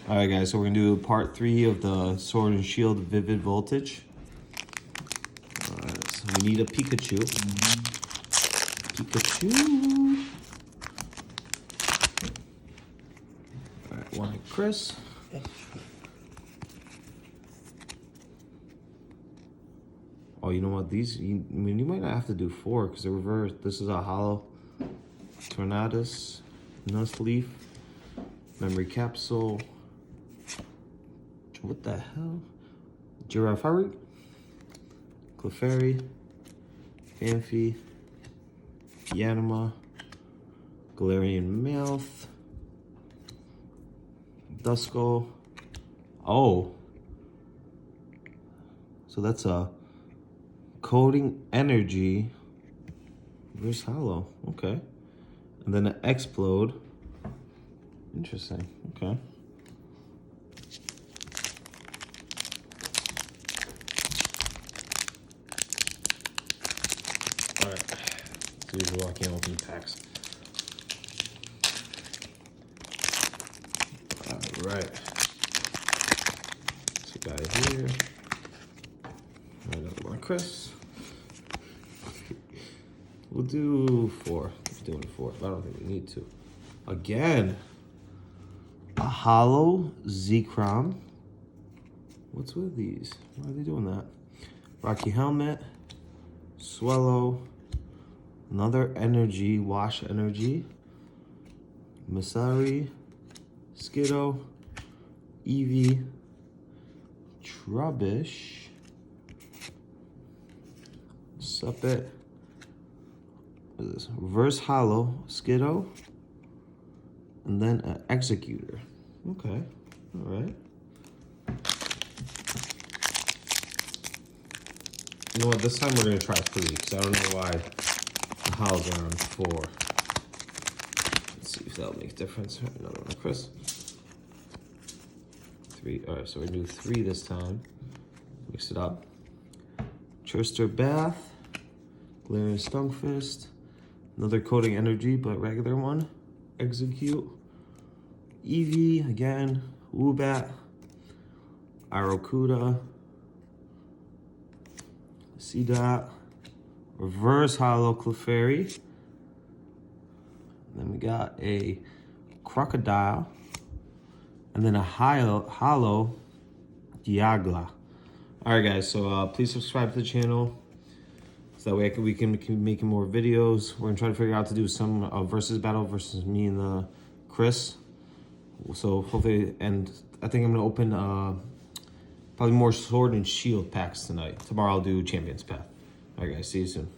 Alright guys, so we're gonna do part 3 of the Sword and Shield Vivid Voltage. Alright, so we need a Pikachu. Pikachu! Alright, one at Chris. Oh, you know what? These, you might not have to do 4 because they're reversed. This is a hollow Tornadus, Nuzleaf, Memory Capsule. What the hell? Girafarig, Clefairy, Phanpy, Yanima, Galarian Mouth, Duskull. Oh. So that's a Coding Energy. Where's Hollow? Okay. And then an Explode. Interesting. Okay. Alright. As usual, I can't open the packs. Alright. This guy here. Another one, Chris. We'll do 4. We're doing 4, but I don't think we need to. Again, a hollow Zekrom. What's with these? Why are they doing that? Rocky Helmet, Swallow, another Energy, Wash Energy, Masari, Skiddo, Eevee, Trubbish, Suppet, what is this? Reverse Hollow, Skiddo, and then an Executor. Okay, all right. You know what? This time we're gonna try 3 because I don't know why the hollows are on 4. Let's see if that'll make a difference. Another one, Chris. 3. All right, so we're gonna do 3 this time. Mix it up. Churster Bath, Galarian Stunfist, another Coding Energy, but regular one. Execute, Eevee again, Woobat, Aerocuda, C-Dot, Reverse Hollow Clefairy. Then we got a Crocodile, and then a hollow Diagla. All right, guys. So please subscribe to the channel, so that way we can be making more videos. We're gonna try to figure out to do some versus battle versus me and Chris. So hopefully, and I think I'm gonna open probably more Sword and Shield packs tonight. Tomorrow I'll do Champions Path. All right, guys. See you soon.